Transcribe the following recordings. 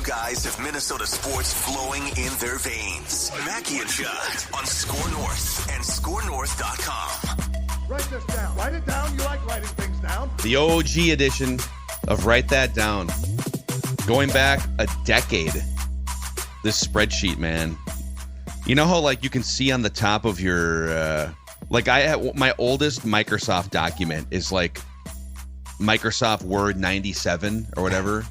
guys have Minnesota sports flowing in their veins. Mackey and Judd on Score North and ScoreNorth.com. Write this down. Write it down. You like writing things down. The OG edition of Write That Down. Going back a decade. This spreadsheet, man. You know how, like, you can see on the top of your, my oldest Microsoft document is like Microsoft Word 97 or whatever.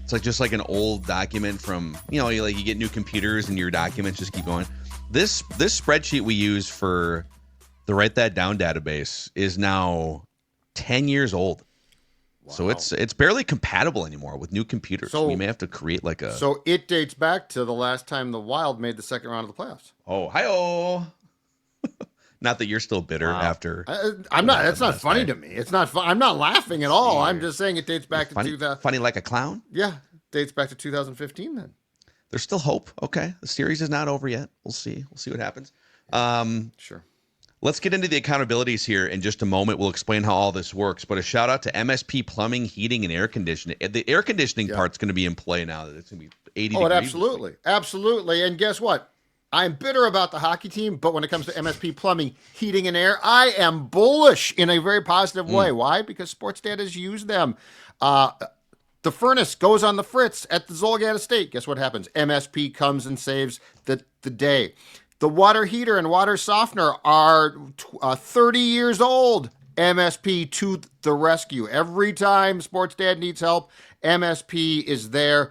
It's like just like an old document from, you get new computers and your documents just keep going. This spreadsheet we use for the Write That Down database is now 10 years old. Wow. So it's barely compatible anymore with new computers. So we may have to create like a... So it dates back to the last time the Wild made the second round of the playoffs. Oh, hi-oh. Not that you're still bitter after... I'm not. That's not funny to me. It's not fun. I'm not laughing at all. I'm just saying it dates back to 2000. Funny like a clown? Yeah, dates back to 2015 then. There's still hope. Okay. The series is not over yet. We'll see. We'll see what happens. Sure. Let's get into the accountabilities here in just a moment. We'll explain how all this works. But a shout out to MSP Plumbing, Heating, and Air Conditioning. The air conditioning part's going to be in play now. It's going to be 80 degrees. Absolutely. Absolutely. And guess what? I'm bitter about the hockey team, but when it comes to MSP Plumbing, Heating, and Air, I am bullish in a very positive way. Why? Because Sports Dad has used them. The furnace goes on the fritz at the Zolgad estate. Guess what happens? MSP comes and saves the day. The water heater and water softener are 30 years old. MSP to the rescue. Every time Sports Dad needs help, MSP is there.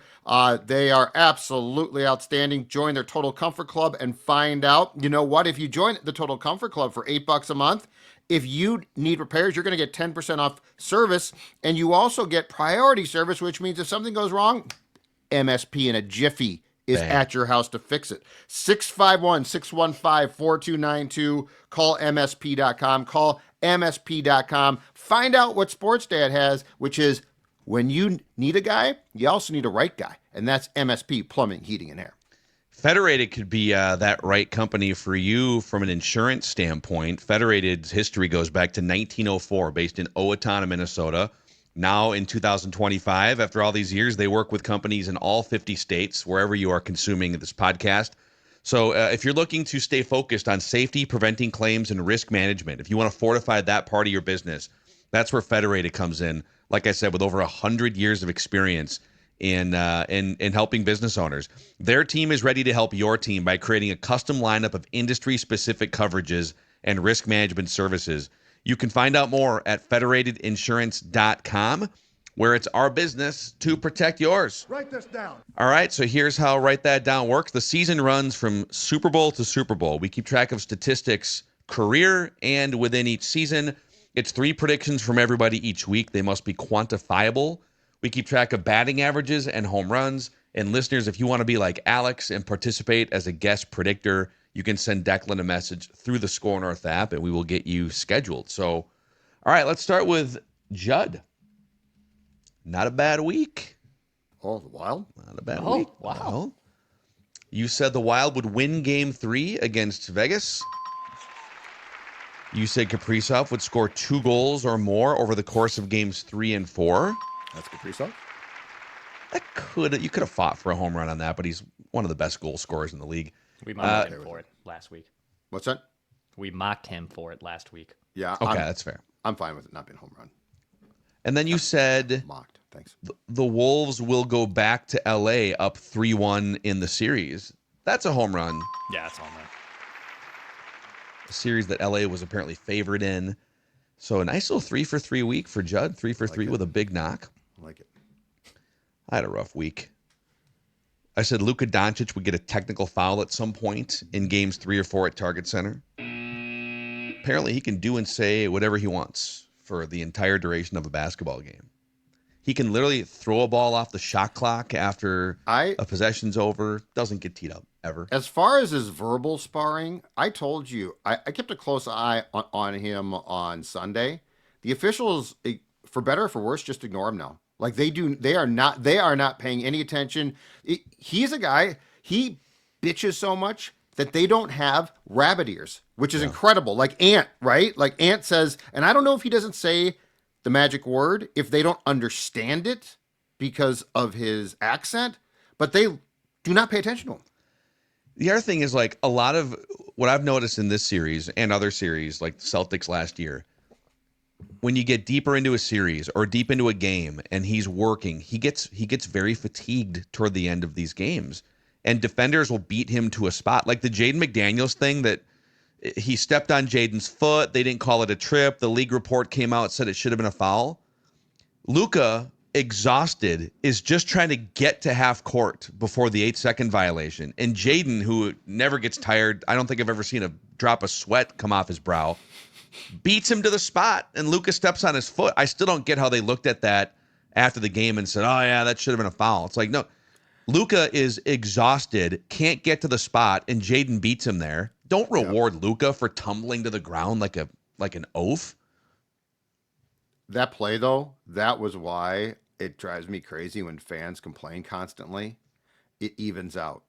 They are absolutely outstanding. Join their Total Comfort Club and find out. You know what? If you join the Total Comfort Club for $8 a month, if you need repairs, you're going to get 10% off service. And you also get priority service, which means if something goes wrong, MSP in a jiffy is at your house to fix it. 651-615-4292. Call MSP.com. Call MSP.com. Find out what Sports Dad has, which is when you need a guy, you also need a right guy. And that's MSP Plumbing, Heating, and Air. Federated could be that right company for you from an insurance standpoint. Federated's history goes back to 1904, based in Owatonna, Minnesota. Now in 2025, after all these years, they work with companies in all 50 states, wherever you are consuming this podcast. So if you're looking to stay focused on safety, preventing claims, and risk management, if you want to fortify that part of your business, that's where Federated comes in. Like I said, with over 100 years of experience in helping business owners. Their team is ready to help your team by creating a custom lineup of industry-specific coverages and risk management services. You can find out more at federatedinsurance.com, where it's our business to protect yours. Write this down. All right, so here's how Write That Down works. The season runs from Super Bowl to Super Bowl. We keep track of statistics, career, and within each season. It's 3 predictions from everybody each week. They must be quantifiable. We keep track of batting averages and home runs. And listeners, if you want to be like Alex and participate as a guest predictor, you can send Declan a message through the Score North app, and we will get you scheduled. So, all right, let's start with Judd. Not a bad week. Oh, the Wild? Not a bad week. Wow. Well, you said the Wild would win Game 3 against Vegas. You said Kaprizov would score 2 goals or more over the course of Games 3 and 4. That's Kaprizov? You could have fought for a home run on that, but he's one of the best goal scorers in the league. We mocked him for it last week. What's that? We mocked him for it last week. Yeah. Okay, that's fair. I'm fine with it not being home run. And then you said Mocked. Thanks. the Wolves will go back to L.A. up 3-1 in the series. That's a home run. Yeah, it's home run. A series that L.A. was apparently favored in. So a nice little 3-for-3 week for Judd. 3-for-3 with a big knock. I like it. I had a rough week. I said Luka Doncic would get a technical foul at some point in games 3 or 4 at Target Center. Apparently he can do and say whatever he wants for the entire duration of a basketball game. He can literally throw a ball off the shot clock after a possession's over. Doesn't get teed up ever. As far as his verbal sparring, I told you, I kept a close eye on him on Sunday. The officials, for better or for worse, just ignore him now. Like they are not paying any attention. He's a guy, he bitches so much that they don't have rabbit ears, which is incredible. Like Ant, right? Like Ant says, and I don't know if he doesn't say the magic word, if they don't understand it because of his accent, but they do not pay attention to him. The other thing is, like, a lot of what I've noticed in this series and other series, like the Celtics last year, when you get deeper into a series or deep into a game and he's working, he gets very fatigued toward the end of these games. And defenders will beat him to a spot. Like the Jaden McDaniels thing, that he stepped on Jaden's foot. They didn't call it a trip. The league report came out, said it should have been a foul. Luka, exhausted, is just trying to get to half court before the 8-second violation. And Jaden, who never gets tired, I don't think I've ever seen a drop of sweat come off his brow, beats him to the spot, and Luka steps on his foot. I still don't get how they looked at that after the game and said, oh, yeah, that should have been a foul. It's like, no, Luka is exhausted, can't get to the spot, and Jaden beats him there. Don't reward Luka for tumbling to the ground like an oaf. That play, though, that was why it drives me crazy when fans complain constantly. It evens out.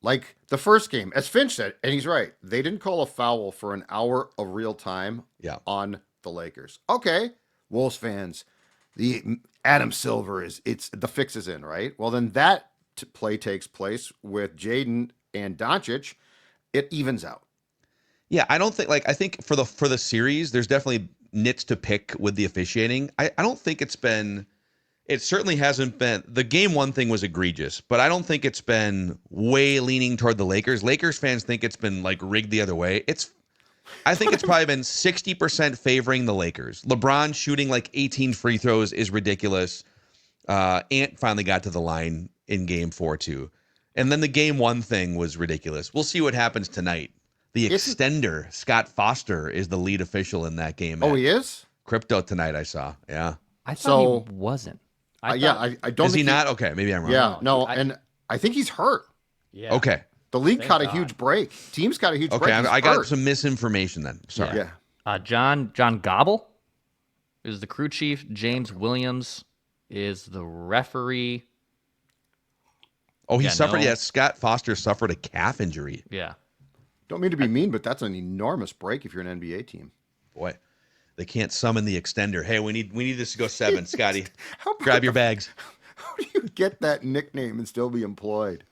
Like the first game, as Finch said, and he's right, they didn't call a foul for an hour of real time on the Lakers. Okay, Wolves fans, the Adam Silver the fix is in, right? Well, then that play takes place with Jaden and Doncic. It evens out. Yeah, I don't think, like, I think for the series, there's definitely nits to pick with the officiating. I don't think it certainly hasn't been, the game one thing was egregious, but I don't think it's been way leaning toward the Lakers. Lakers fans think it's been like rigged the other way. I think it's probably been 60% favoring the Lakers. LeBron shooting like 18 free throws is ridiculous. Ant finally got to the line in game 4 too. And then the game one thing was ridiculous. We'll see what happens tonight. The extender, Scott Foster, is the lead official in that game. Oh, he is? Crypto tonight, I saw. Yeah. I thought he wasn't. I don't. Is he not? Okay, maybe I'm wrong. Yeah, no, and I think he's hurt. Yeah. Okay. The league caught a huge break. Teams got a huge break. Okay, I got hurt. some misinformation then. Sorry. Yeah. John Gobble is the crew chief. James Williams is the referee. Oh, he suffered. Yeah, Scott Foster suffered a calf injury. Yeah. Don't mean to be mean, but that's an enormous break if you're an NBA team. Boy, they can't summon the extender. Hey, we need this to go 7, Scotty. Grab your bags. How do you get that nickname and still be employed?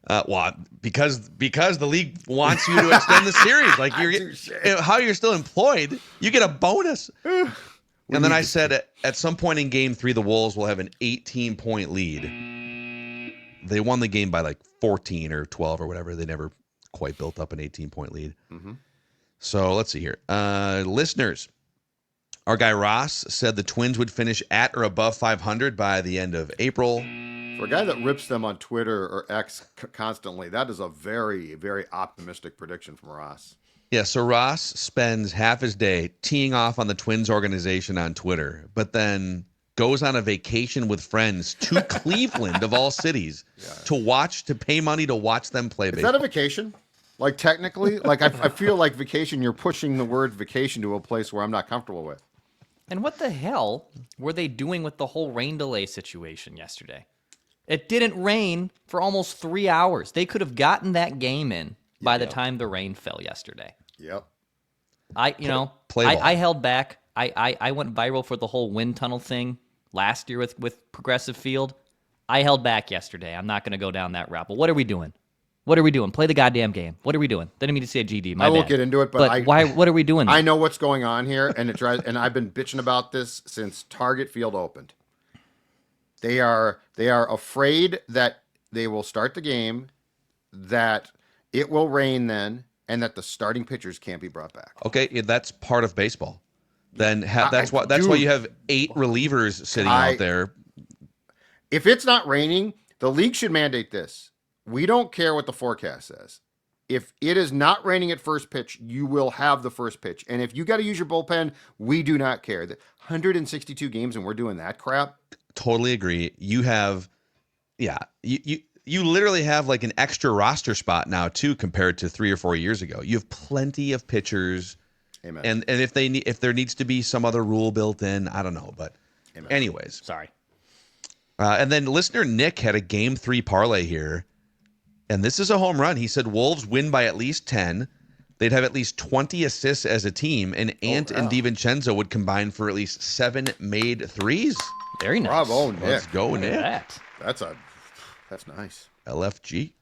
Well, because the league wants you to extend the series. Like how you're still employed, you get a bonus. And then I said at some point in game 3, the Wolves will have an 18-point lead. They won the game by like 14 or 12 or whatever. They never quite built up an 18-point lead. Mm-hmm. So let's see here. Listeners, our guy Ross said the Twins would finish at or above 500 by the end of April. For a guy that rips them on Twitter or X constantly, that is a very, very optimistic prediction from Ross. Yeah, so Ross spends half his day teeing off on the Twins organization on Twitter, but then goes on a vacation with friends to Cleveland, of all cities, to pay money to watch them play baseball. Is that a vacation? Like, technically? Like, I feel like vacation, you're pushing the word vacation to a place where I'm not comfortable with. And what the hell were they doing with the whole rain delay situation yesterday? It didn't rain for almost 3 hours. They could have gotten that game in by the time the rain fell yesterday. Yep. I held back. I went viral for the whole wind tunnel thing last year with Progressive Field. I held back yesterday. I'm not going to go down that route. But what are we doing? What are we doing? Play the goddamn game. What are we doing? Didn't mean to say GD. I won't get into it, but what are we doing? I know what's going on here, and it drives. And I've been bitching about this since Target Field opened. They are afraid that they will start the game, that it will rain then, and that the starting pitchers can't be brought back. Okay, that's part of baseball. Then that's why you have 8 relievers sitting out there. If it's not raining, the league should mandate this. We don't care what the forecast says. If it is not raining at first pitch, you will have the first pitch. And if you got to use your bullpen, we do not care. 162 games and we're doing that crap. Totally agree. You have, you literally have like an extra roster spot now too, compared to 3 or 4 years ago. You have plenty of pitchers. Amen. And if there needs to be some other rule built in, I don't know. But anyways. Sorry. And then listener Nick had a game 3 parlay here. And this is a home run. He said Wolves win by at least 10. They'd have at least 20 assists as a team, and Ant and DiVincenzo would combine for at least 7 made threes. Very nice. Bravo, Nick. Let's go, Nick. That's a That's nice. LFG.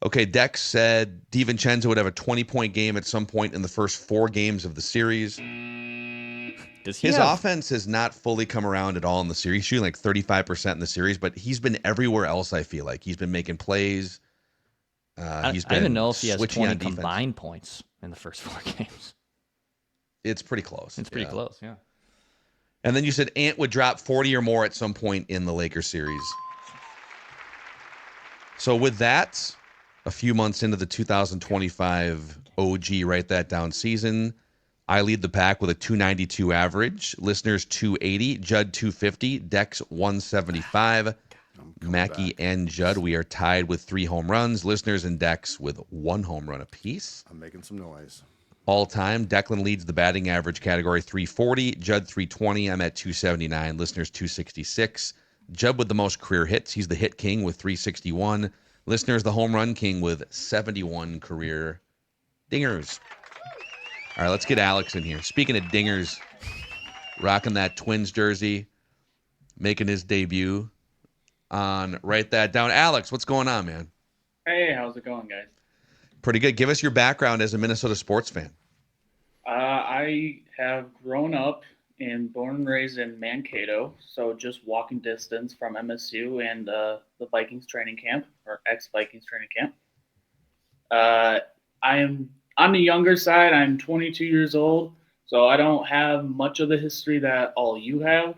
Okay, Dex said DiVincenzo would have a 20-point game at some point in the first 4 games of the series. His offense has not fully come around at all in the series. He's shooting like 35% in the series, but he's been everywhere else, I feel like. He's been making plays. I He's don't been even know if he has switching 20 on defense. combined points in the first 4 games. It's pretty close. It's pretty close, yeah. And then you said Ant would drop 40 or more at some point in the Lakers series. So with that, a few months into the 2025 OG Write That Down season, I lead the pack with a 292 average. Listeners 280, Judd 250, Dex 175. Mackey and Judd, we are tied with 3 home runs. Listeners and Dex with 1 home run apiece. I'm making some noise. All time, Declan leads the batting average category 340, Judd 320. I'm at 279. Listeners 266. Judd with the most career hits. He's the hit king with 361. Listeners, the home run king with 71 career dingers. All right, let's get Alex in here. Speaking of dingers, rocking that Twins jersey, making his debut on Write That Down. Alex, what's going on, man? Hey, how's it going, guys? Pretty good. Give us your background as a Minnesota sports fan. I have grown up and born and raised in Mankato, so just walking distance from MSU and the Vikings training camp, or ex-Vikings training camp. I'm on the younger side. I'm 22 years old, so I don't have much of the history that all you have,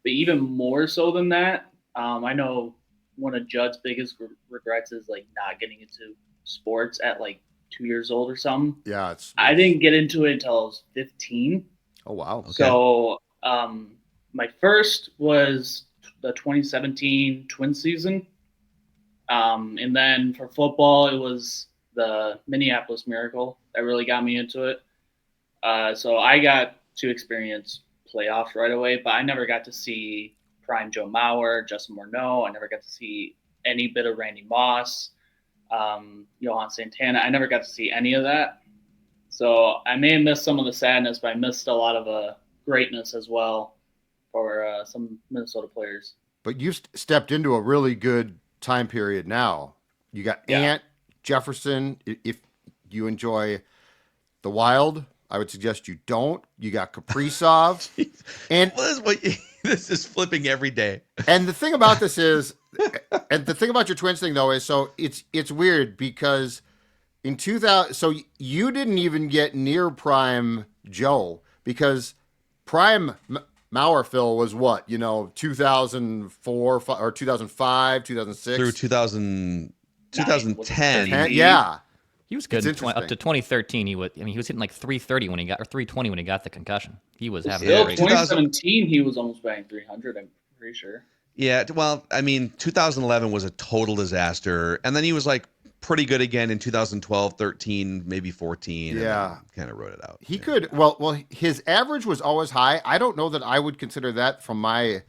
but even more so than that, I know one of Judd's biggest regrets is like not getting into sports at like 2 years old or something. Yeah, I didn't get into it until I was 15. Oh wow. Okay. So my first was the 2017 Twins season. And then for football, it was the Minneapolis Miracle that really got me into it. So I got to experience playoffs right away, but I never got to see prime Joe Mauer, Justin Morneau. I never got to see any bit of Randy Moss, Johan Santana. I never got to see any of that. So I may have missed some of the sadness, but I missed a lot of greatness as well for some Minnesota players. But you stepped into a really good time period now. You got Ant, Jefferson. If you enjoy the Wild, I would suggest you don't. You got Kaprizov. And this is flipping every day. And the thing about this is, and the thing about your Twins thing though is, so it's weird because in 2000, so you didn't even get near prime Joe because prime Mauer Phil was what, 2004 or 2005, 2006 through 2010. Yeah. He was good up to 2013. He was hitting like 330 when he got, or 320 when he got the concussion. He was having Still, a great 2017, he was almost batting 300. I'm pretty sure. Yeah, well, 2011 was a total disaster, and then he was like pretty good again in 2012, 13, maybe 14. Yeah, kind of wrote it out. He could. Well, his average was always high. I don't know that I would consider that from my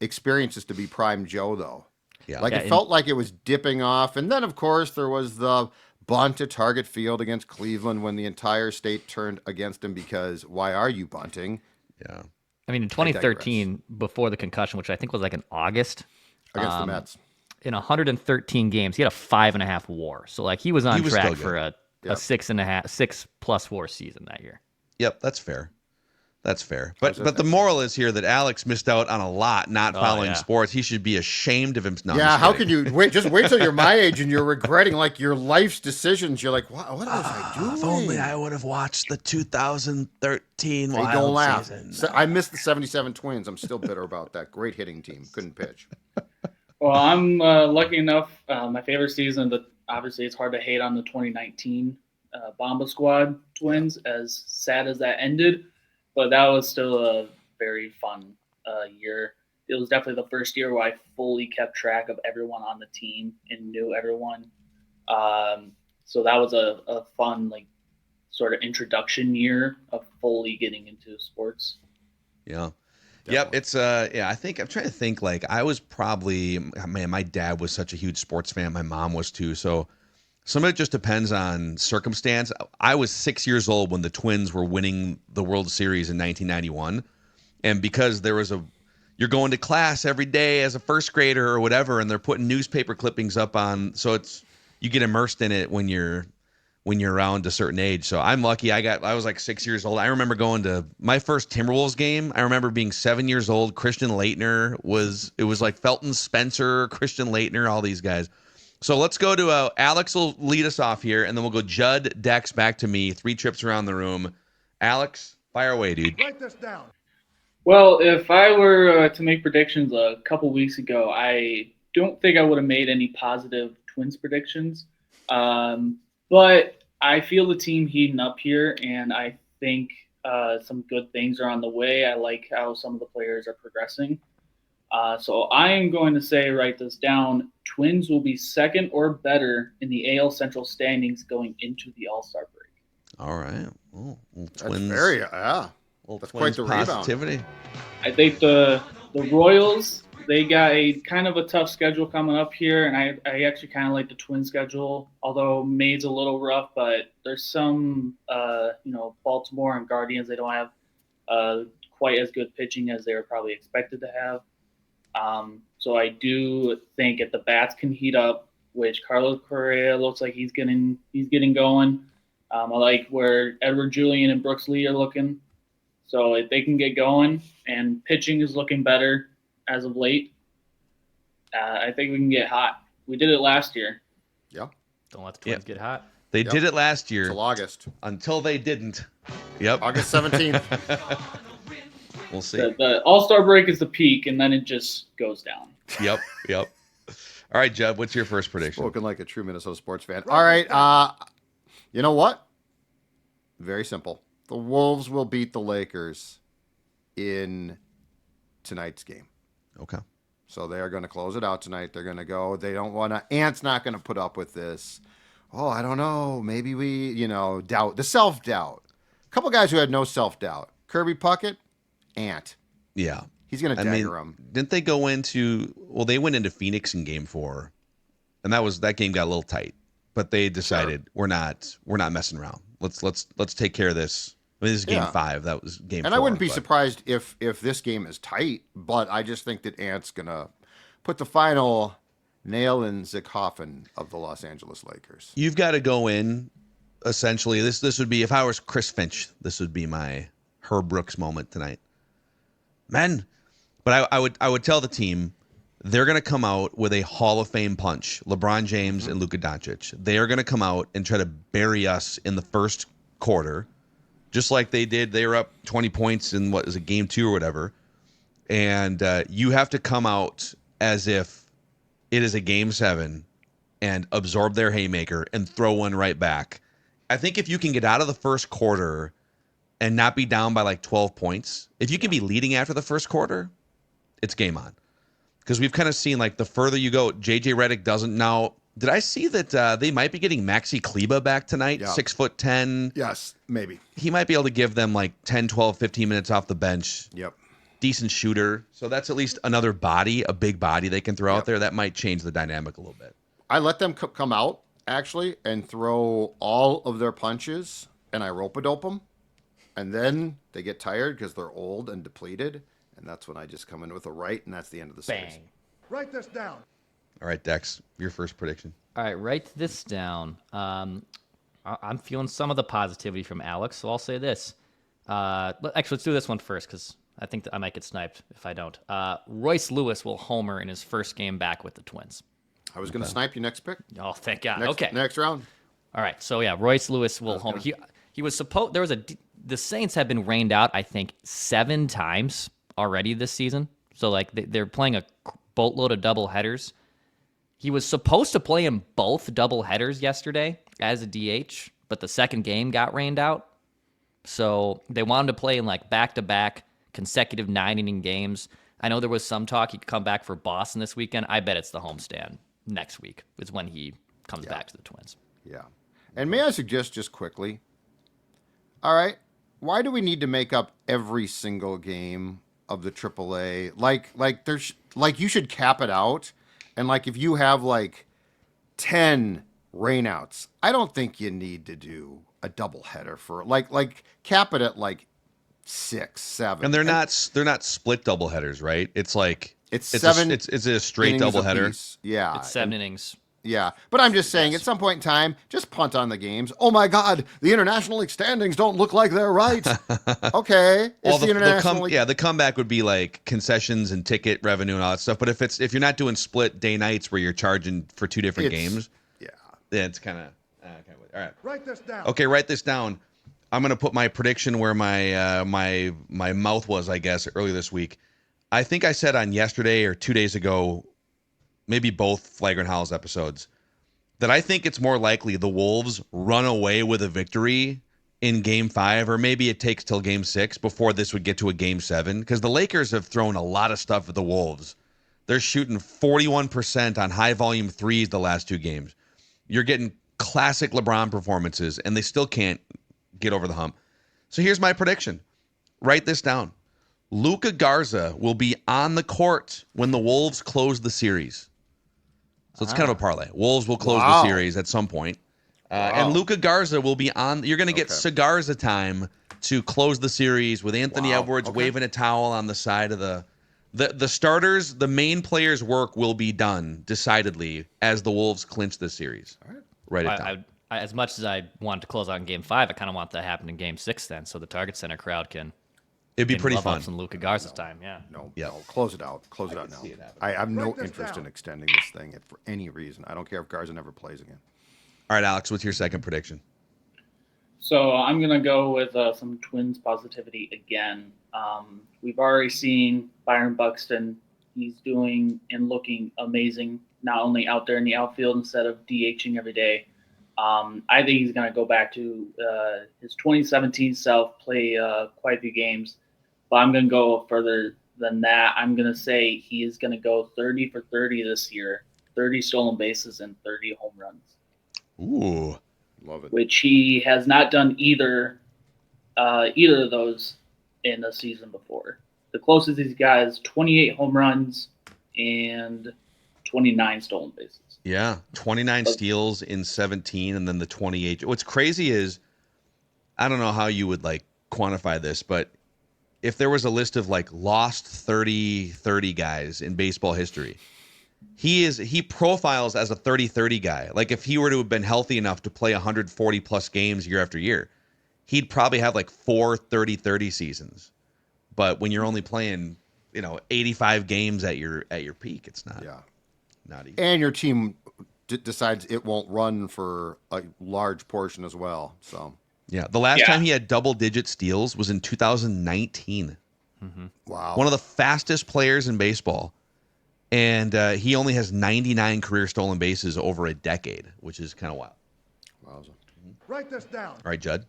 experiences to be prime Joe though. Yeah, it felt like it was dipping off, and then of course there was the bunt at Target Field against Cleveland when the entire state turned against him because why are you bunting? Yeah. In 2013, before the concussion, which I think was like in August. Against the Mets. In 113 games, he had a 5.5 WAR. So like he was on track for a 6+ WAR season that year. Yep, that's fair. That's fair. But the moral is here that Alex missed out on a lot not following sports. He should be ashamed of himself. Yeah, how can you wait? Just wait till you're my age and you're regretting like your life's decisions. You're like, what was I doing? If only I would have watched the 2013 Wild don't laugh. season. So I missed the 77 Twins. I'm still bitter about that. Great hitting team. Couldn't pitch. Well, I'm lucky enough. My favorite season, but obviously it's hard to hate on the 2019 Bomba Squad Twins, as sad as that ended. But that was still a very fun year. It was definitely the first year where I fully kept track of everyone on the team and knew everyone. So that was a fun, like, sort of introduction year of fully getting into sports. Yeah. Yep. It's I think I'm trying to think, like, I was probably, man, my dad was such a huge sports fan. My mom was too. So some of it just depends on circumstance. I was 6 years old when the Twins were winning the World Series in 1991. And because there was you're going to class every day as a first grader or whatever, and they're putting newspaper clippings up on, so you get immersed in it when you're around a certain age. So I'm lucky. I was like 6 years old. I remember going to my first Timberwolves game. I remember being 7 years old. Christian Laettner was like Felton Spencer, Christian Laettner, all these guys. So let's go to Alex will lead us off here, and then we'll go Judd, Dex, back to me. 3 trips around the room. Alex, fire away, dude. Write this down. Well, if I were to make predictions a couple weeks ago, I don't think I would have made any positive Twins predictions. But I feel the team heating up here, and I think some good things are on the way. I like how some of the players are progressing. So I am going to say, write this down, Twins will be second or better in the AL Central standings going into the All-Star break. All right. Oh, Twins. That's very, yeah. That's quite the positivity. rebound. I think the Royals, they got a kind of a tough schedule coming up here, and I actually kind of like the Twins schedule, although May's a little rough, but there's some, Baltimore and Guardians, they don't have quite as good pitching as they were probably expected to have. So I do think if the bats can heat up, which Carlos Correa looks like he's getting going. I like where Edward Julian and Brooks Lee are looking. So if they can get going and pitching is looking better as of late, I think we can get hot. We did it last year. Yeah. Don't let the Twins get hot. They did it last year. Until August. Until they didn't. Yep. August 17th. We'll see. The All-Star break is the peak, and then it just goes down. Yep. All right, Judd, what's your first prediction? Spoken like a true Minnesota sports fan. All right. You know what? Very simple. The Wolves will beat the Lakers in tonight's game. Okay. So they are going to close it out tonight. They're going to go. They don't want to. Ant's not going to put up with this. Oh, I don't know. Maybe we, doubt. The self-doubt. A couple guys who had no self-doubt. Kirby Puckett, Ant. Yeah. He's going to dagger him. Didn't they go into, they went into Phoenix in game 4. And that game got a little tight. But they decided we're not messing around. Let's take care of this. I mean, this is game 5. That was game 4. And I wouldn't be surprised if this game is tight, but I just think that Ant's going to put the final nail in the coffin of the Los Angeles Lakers. You've got to go in, essentially. This would be, if I was Chris Finch, this would be my Herb Brooks moment tonight. Men. But I would tell the team, they're going to come out with a Hall of Fame punch. LeBron James and Luka Doncic. They are going to come out and try to bury us in the first quarter, just like they did. They were up 20 points in game 2 or whatever. And you have to come out as if it is a game 7 and absorb their haymaker and throw one right back. I think if you can get out of the first quarter and not be down by like 12 points, if you can be leading after the first quarter, it's game on. Because we've kind of seen, like, the further you go, J.J. Redick doesn't now. Did I see that they might be getting Maxi Kleba back tonight? Yeah. 6'10". Yes, maybe. He might be able to give them like 10, 12, 15 minutes off the bench. Yep. Decent shooter. So that's at least another body, a big body they can throw out there. That might change the dynamic a little bit. I let them come out, actually, and throw all of their punches, and I rope-a-dope them. And then they get tired because they're old and depleted. And that's when I just come in with a right, and that's the end of the series. Bang. Write this down. All right, Dex, your first prediction. All right, write this down. I'm feeling some of the positivity from Alex, so I'll say this. Actually, let's do this one first, because I think that I might get sniped if I don't. Royce Lewis will homer in his first game back with the Twins. I was going to snipe you next pick. Oh, thank God. Next round. All right, so yeah, Royce Lewis will homer. He was supposed. The Saints have been rained out, I think, 7 times already this season. So like they're playing a boatload of double headers. He was supposed to play in both double headers yesterday as a DH, but the second game got rained out. So they wanted to play in like back-to-back consecutive 9-inning games. I know there was some talk he could come back for Boston this weekend. I bet it's the homestand next week is when he comes back to the Twins. Yeah. And may I suggest just quickly, all right, why do we need to make up every single game of the AAA? Like there's like you should cap it out, and like if you have like 10 rainouts, I don't think you need to do a doubleheader for like cap it at like 6, 7. And they're not split doubleheaders, right? It's like It's 7. It's a straight innings doubleheader. apiece. Yeah. It's 7 innings. Yeah, but I'm just saying, Yes. at some point in time, just punt on the games. Oh my God, the international league standings don't look like they're right. Okay, Well, it's the international league. the comeback would be like concessions and ticket revenue and all that stuff. But if you're not doing split day nights where you're charging for 2 different games, Yeah. then it's kind of all right. Write this down. Okay, write this down. I'm gonna put my prediction where my my mouth was, I guess, earlier this week. I think I said on yesterday or 2 days ago, maybe both Flagrant Howls episodes, that I think it's more likely the Wolves run away with a victory in Game 5, or maybe it takes till Game 6 before this would get to a Game 7, because the Lakers have thrown a lot of stuff at the Wolves. They're shooting 41% on high-volume threes the last 2 games. You're getting classic LeBron performances, and they still can't get over the hump. So here's my prediction. Write this down. Luka Garza will be on the court when the Wolves close the series. So it's kind of a parlay. Wolves will close the series at some point. And Luka Garza will be on. You're going to get Cigarza time to close the series with Anthony Edwards waving a towel on the side of the starters. The main players' work will be done decidedly as the Wolves clinch the series. All right. Write it down. I, as much as I want to close out in Game 5, I kind of want that to happen in Game 6 then, so the Target Center crowd can. It'd be pretty love fun. up some Luka Garza's time, yeah. No, Yeah. no, close it out. Close it out now. I have no interest in extending this thing for any reason. I don't care if Garza never plays again. All right, Alex, what's your second prediction? So I'm going to go with some Twins positivity again. We've already seen Byron Buxton. He's doing and looking amazing, not only out there in the outfield instead of DHing every day. I think he's going to go back to his 2017 self, play quite a few games. But I'm going to go further than that. I'm going to say he is going to go 30 for 30 this year, 30 stolen bases and 30 home runs. Ooh. Love it. Which he has not done either of those in the season before. The closest he's got is 28 home runs and 29 stolen bases. Yeah, 29 steals in 17, and then the 28. What's crazy is, I don't know how you would like quantify this, but if there was a list of like lost 30 guys in baseball history, he profiles as a 30-30 guy. Like if he were to have been healthy enough to play 140 plus games year after year, he'd probably have like 4 30-30 seasons. But when you're only playing, 85 games at your peak, it's not. Yeah. Not easy. And your team decides it won't run for a large portion as well. So Yeah, the last time he had double-digit steals was in 2019. wow, One of the fastest players in baseball, and he only has 99 career stolen bases over a decade, which is kind of wild. Wowza. Write this down. All right, Judd.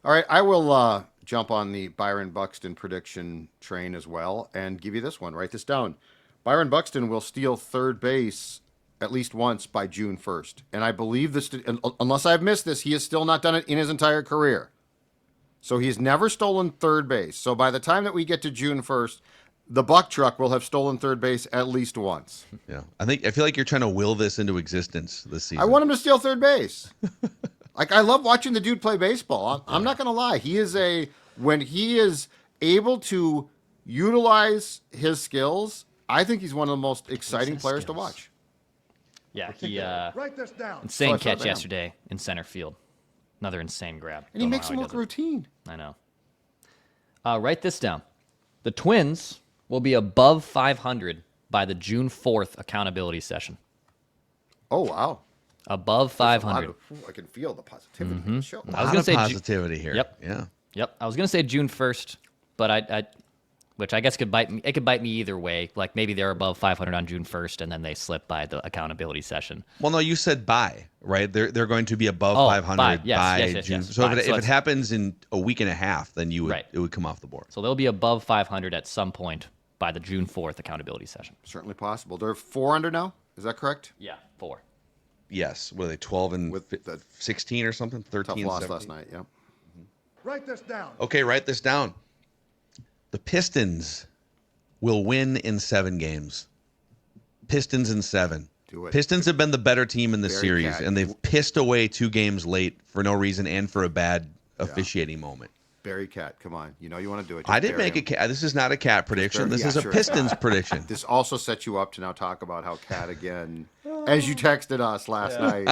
All right, I will jump on the Byron Buxton prediction train as well and give you this one. Write this down. Byron Buxton will steal third base at least once by June 1st. And I believe this, unless I've missed this, he has still not done it in his entire career. So he's never stolen third base. So by the time that we get to June 1st, the Buck truck will have stolen third base at least once. Yeah, I feel like you're trying to will this into existence this season. I want him to steal third base. I love watching the dude play baseball. I'm not going to lie. When he is able to utilize his skills, I think he's one of the most exciting players to watch. Yeah, he Write this down. insane I thought catch that. yesterday in center field. Another insane grab. And he Don't know makes how him he look does it. routine. I know. Write this down. The Twins will be above 500 by the June 4th accountability session. Oh, wow. Above 500. I can feel the positivity in the show. A I was lot gonna of say positivity here. Yep. Yeah. Yep. I was gonna say June 1st, but I which I guess could bite me. It could bite me either way. Like maybe they're above 500 on June 1st, and then they slip by the accountability session. Well, no, you said by, right? They're going to be above Oh, 500 by. Yes, by yes, June. yes. So By. if So it it's- happens in a week and a half, then Right. it would come off the board. So they'll be above 500 at some point by the June 4th accountability session. Certainly possible. They're 4 under now. Is that correct? Yeah, 4. Yes. Were they 12 and With the 16 or something? 13 Tough and loss 17? last night. Yeah. Write this down. Okay, write this down. The Pistons will win in 7 games. Pistons in 7. Do it. Pistons have been the better team in this Very series, catchy. and they've pissed away 2 games late for no reason and for a bad officiating moment. Barry Cat, come on. You know you want to do it. I Just didn't bury make a him. cat. This is not a cat prediction. This Yeah, is a sure. Pistons prediction. This also sets you up to now talk about how Cat again, as you texted us last night.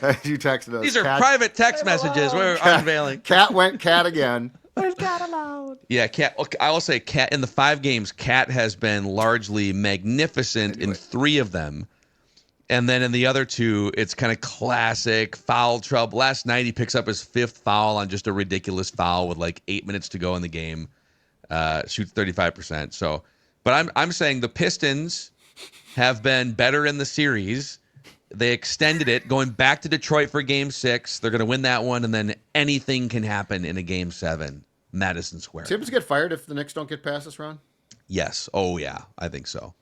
As you texted us. These are Cat, private text messages. We're unveiling. Cat went Cat again. Yeah, Cat. Okay, I will say, Cat in the 5 games, Cat has been largely magnificent in 3 of them, and then in the other 2, it's kind of classic foul trouble. Last night, he picks up his 5th foul on just a ridiculous foul with like 8 minutes to go in the game. Shoots 35%. So, but I'm saying the Pistons have been better in the series. They extended it, going back to Detroit for Game 6. They're going to win that one, and then anything can happen in a Game 7, Madison Square. Tibbs get fired if the Knicks don't get past this round? Yes. Oh yeah, I think so.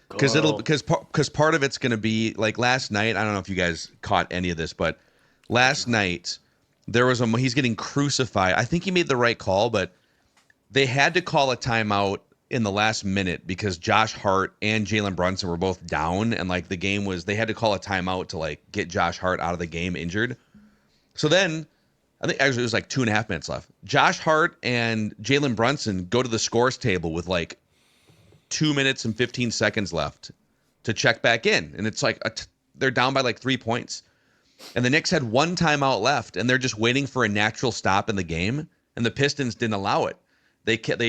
Because part of it's going to be like last night. I don't know if you guys caught any of this, but last night there was he's getting crucified. I think he made the right call, but they had to call a timeout in the last minute because Josh Hart and Jalen Brunson were both down, and like the game was, they had to call a timeout to like get Josh Hart out of the game injured. So then I think actually it was like 2.5 minutes left. Josh Hart and Jalen Brunson go to the scores table with like 2 minutes and 15 seconds left to check back in. And it's like they're down by like 3 points. And the Knicks had 1 timeout left, and they're just waiting for a natural stop in the game. And the Pistons didn't allow it. They kept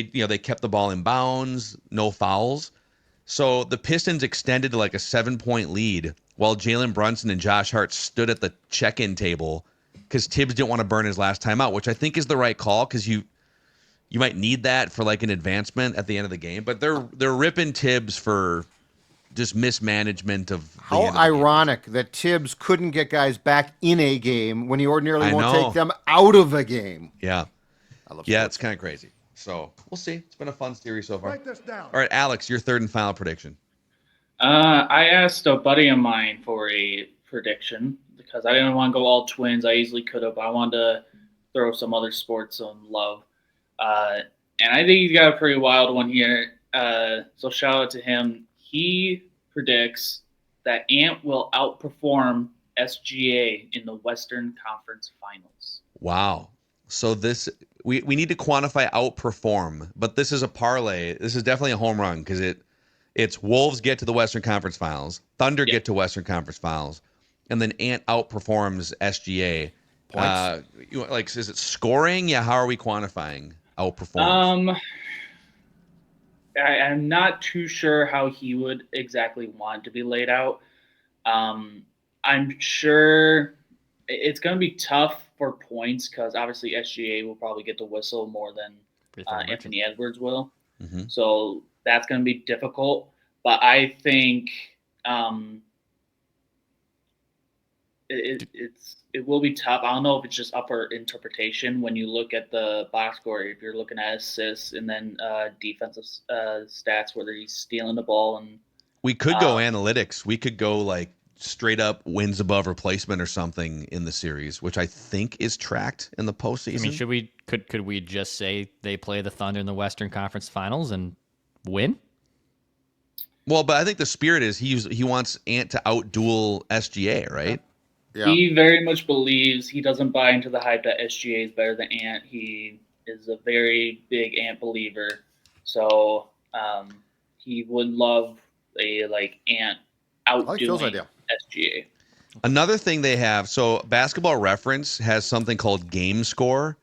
the ball in bounds, no fouls. So the Pistons extended to like a 7-point lead while Jalen Brunson and Josh Hart stood at the check-in table because Tibbs didn't want to burn his last timeout, which I think is the right call because you might need that for like an advancement at the end of the game. But they're ripping Tibbs for just mismanagement of the How end of the ironic that Tibbs couldn't get guys back in a game when he ordinarily I won't know. take them out of a game. Yeah. I love Yeah, sports. it's kind of crazy. So we'll see. It's been a fun series so far. Write this down. All right, Alex, your third and final prediction. I asked a buddy of mine for a prediction because I didn't want to go all Twins. I easily could have. I wanted to throw some other sports some love. And I think he's got a pretty wild one here. So shout out to him. He predicts that Ant will outperform SGA in the Western Conference Finals. Wow. So this we need to quantify outperform, but this is a parlay. This is definitely a home run because it's Wolves get to the Western Conference Finals, Thunder get to Western Conference Finals, and then Ant outperforms SGA. Points. Is it scoring? Yeah. How are we quantifying outperform? I'm not too sure how he would exactly want to be laid out. I'm sure it's going to be tough for points because obviously SGA will probably get the whistle more than Anthony Edwards will. Mm-hmm. So that's going to be difficult. But I think it will be tough. I don't know if it's just upper interpretation when you look at the box score. If you're looking at assists and then defensive stats, whether he's stealing the ball and We could go analytics. We could go like straight up wins above replacement or something in the series, which I think is tracked in the postseason. I mean, could we just say they play the Thunder in the Western Conference Finals and win? Well, but I think the spirit is he wants Ant to outduel SGA, right? Yeah. He very much believes, he doesn't buy into the hype that SGA is better than Ant. He is a very big Ant believer. So he would love a Ant outdoing SGA. Another thing they have, so Basketball Reference has something called game score.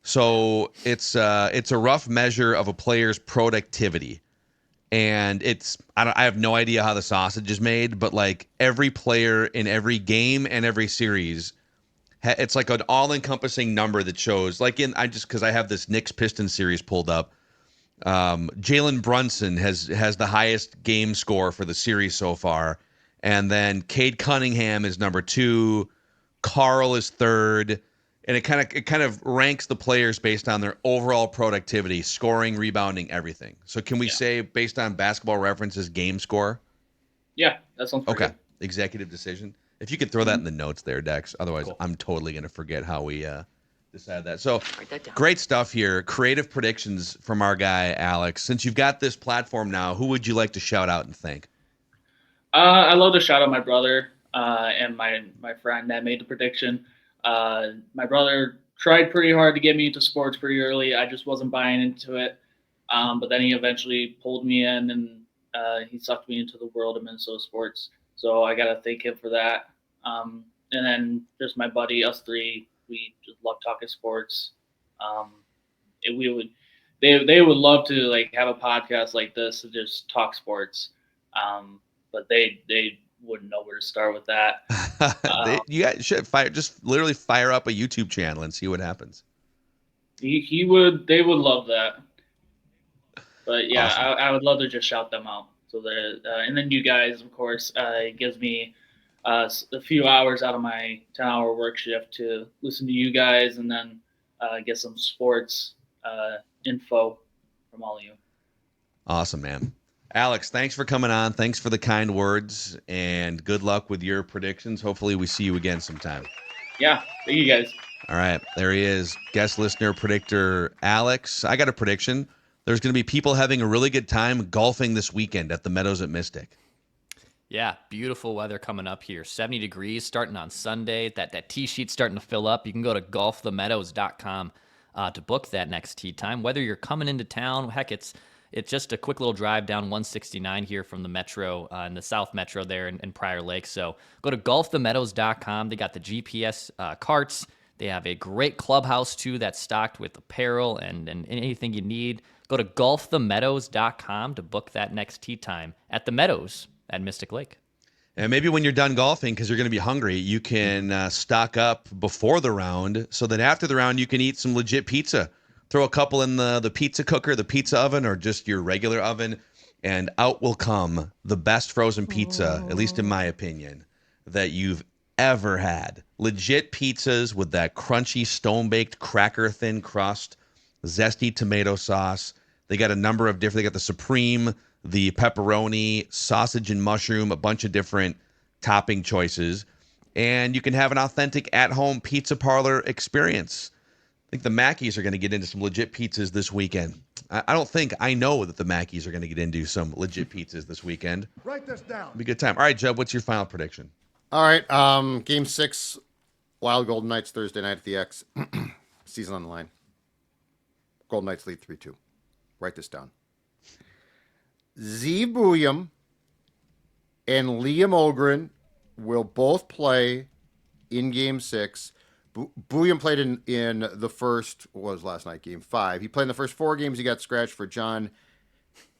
So it's a rough measure of a player's productivity. And I have no idea how the sausage is made, but like every player in every game and every series, it's like an all-encompassing number that shows. Like because I have this Knicks Pistons series pulled up. Jalen Brunson has the highest game score for the series so far, and then Cade Cunningham is number 2, Carl is 3rd. And it kind of ranks the players based on their overall productivity, scoring, rebounding, everything. So can we say based on Basketball Reference's game score? Yeah, that sounds pretty good. Executive decision. If you could throw that in the notes there, Dex. Otherwise, Cool. I'm totally going to forget how we decided that. So great stuff here. Creative predictions from our guy, Alex. Since you've got this platform now, who would you like to shout out and thank? I love to shout out my brother and my friend that made the prediction. My brother tried pretty hard to get me into sports pretty early. I just wasn't buying into it. But then he eventually pulled me in, and he sucked me into the world of Minnesota sports. So I got to thank him for that. And then just my buddy, us three, we just love talking sports. They would love to like have a podcast like this to just talk sports, but they wouldn't know where to start with that. You guys should just literally fire up a YouTube channel and see what happens. They would love that. But yeah, Awesome. I would love to just shout them out. So that and then you guys, of course, it gives me a few hours out of my 10-hour work shift to listen to you guys, and then get some sports info from all of you. Awesome, man. Alex, thanks for coming on. Thanks for the kind words, and good luck with your predictions. Hopefully we see you again sometime. Yeah, thank you guys. All right, there he is, guest listener, predictor Alex. I got a prediction. There's going to be people having a really good time golfing this weekend at the Meadows at Mystic. Yeah, beautiful weather coming up here. 70 degrees starting on Sunday. That tee sheet's starting to fill up. You can go to golfthemeadows.com to book that next tee time. Whether you're coming into town, heck, it's just a quick little drive down 169 here from the Metro, in the South Metro there in Prior Lake. So go to golfthemeadows.com. They got the GPS carts. They have a great clubhouse, too, that's stocked with apparel and anything you need. Go to golfthemeadows.com to book that next tee time at the Meadows at Mystic Lake. And maybe when you're done golfing, because you're going to be hungry, you can stock up before the round so that after the round you can eat some legit pizza. Throw a couple in the pizza cooker, the pizza oven, or just your regular oven, and out will come the best frozen pizza, at least in my opinion, that you've ever had. Legit pizzas with that crunchy, stone-baked, cracker-thin crust, zesty tomato sauce. They got a number of different, they got the supreme, the pepperoni, sausage and mushroom, a bunch of different topping choices. And you can have an authentic at-home pizza parlor experience. I think the Mackeys are going to get into some legit pizzas this weekend. I know that the Mackeys are going to get into some legit pizzas this weekend. Write this down. It'll be a good time. All right, Judd, what's your final prediction? All right. Game 6, Wild Golden Knights Thursday night at the X. Season on the line. Golden Knights lead 3-2. Write this down. Zeev Buium and Liam Ogren will both play in Game 6. Buium played in the first, what was last night, Game 5. He played in the first 4 games. He got scratched for John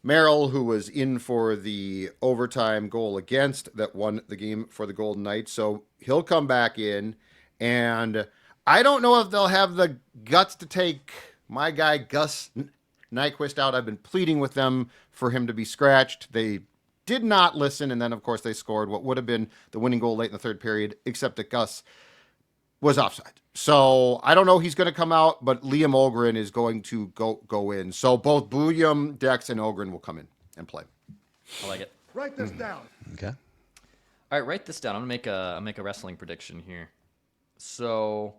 Merrill, who was in for the overtime goal against that won the game for the Golden Knights. So he'll come back in. And I don't know if they'll have the guts to take my guy Gus Nyquist out. I've been pleading with them for him to be scratched. They did not listen. And then, of course, they scored what would have been the winning goal late in the third period, except that Gus was offside. So I don't know he's going to come out, but Liam Ogren is going to go in. So both Buium, Dex, and Ogren will come in and play. I like it. Write this down. Okay. All right, write this down. I'm gonna make a wrestling prediction here. So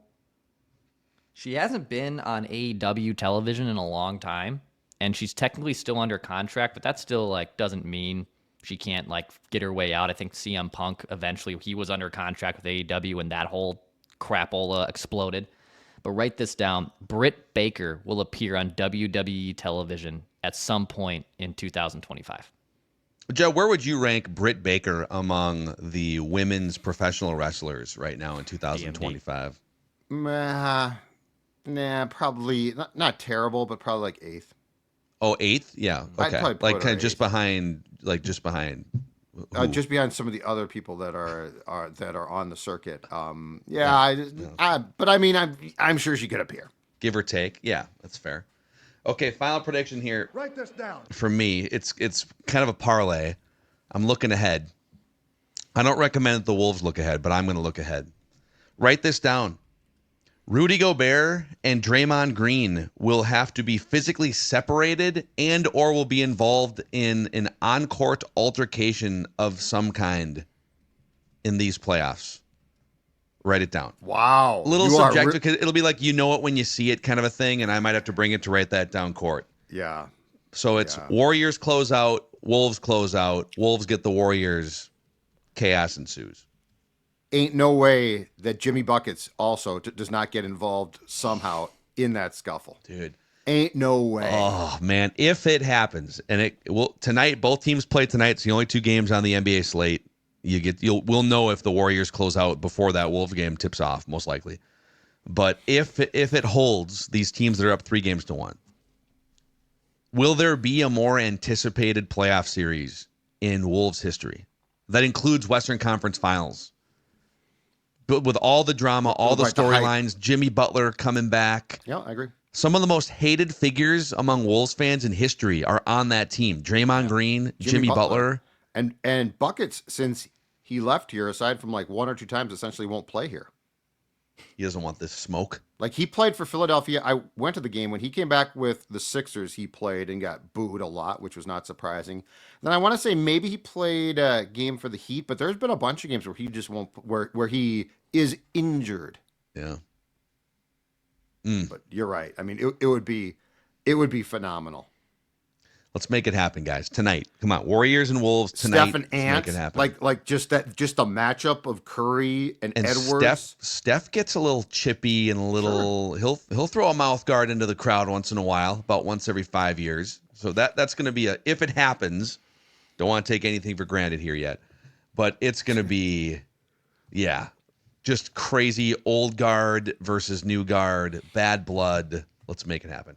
she hasn't been on AEW television in a long time, and she's technically still under contract, but that still like doesn't mean she can't like get her way out. I think CM Punk eventually he was under contract with AEW, and that whole crapola exploded. But write this down. Britt Baker will appear on WWE television at some point in 2025. Joe, where would you rank Britt Baker among the women's professional wrestlers right now in 2025? Nah, probably not terrible, but probably like 8th. Oh, 8th? Yeah. I'd Okay. probably put Like her kind of just 8th. behind, who? Just behind some of the other people that are on the circuit. But I mean, I'm sure she could appear. Give or take. Yeah, that's fair. Okay, final prediction here Write this down. for me. It's kind of a parlay. I'm looking ahead. I don't recommend that the Wolves look ahead, but I'm going to look ahead. Write this down. Rudy Gobert and Draymond Green will have to be physically separated and or will be involved in an on-court altercation of some kind in these playoffs. Write it down. Wow. A little subjective because it'll be like you know it when you see it kind of a thing, and I might have to bring it to write that down court. Yeah. So it's Warriors close out, Wolves close out, Wolves get the Warriors, chaos ensues. ain't no way that Jimmy Buckets also does not get involved somehow in that scuffle. Dude. Ain't no way. Oh man, if it happens, and it will tonight, both teams play tonight. It's the only 2 games on the NBA slate. We'll know if the Warriors close out before that Wolves game tips off, most likely. But if it holds, these teams that are up 3-1, will there be a more anticipated playoff series in Wolves history that includes Western Conference Finals? But with all the drama, all the storylines, Jimmy Butler coming back. Yeah, I agree. Some of the most hated figures among Wolves fans in history are on that team. Draymond Green, Jimmy Butler. And Buckets, since he left here, aside from like 1 or 2 times, essentially won't play here. He doesn't want this smoke. Like, he played for Philadelphia. I went to the game. When he came back with the Sixers, he played and got booed a lot, which was not surprising. Then I want to say maybe he played a game for the Heat, but there's been a bunch of games where he just won't, where he is injured. Yeah. But you're right. I mean, it would be phenomenal. Let's make it happen, guys. Tonight. Come on. Warriors and Wolves tonight. Steph and Let's Ant, make it happen. like just the matchup of Curry and Edwards. Steph gets a little chippy and a little he'll throw a mouth guard into the crowd once in a while, about once every 5 years. So that's going to be if it happens. Don't want to take anything for granted here yet, but it's going to be just crazy old guard versus new guard, bad blood. Let's make it happen.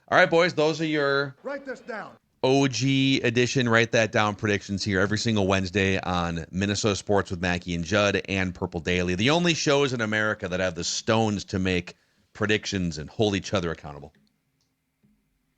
All right, boys, those are your Write this down. OG edition. Write that down predictions here every single Wednesday on Minnesota Sports with Mackey and Judd and Purple Daily. The only shows in America that have the stones to make predictions and hold each other accountable.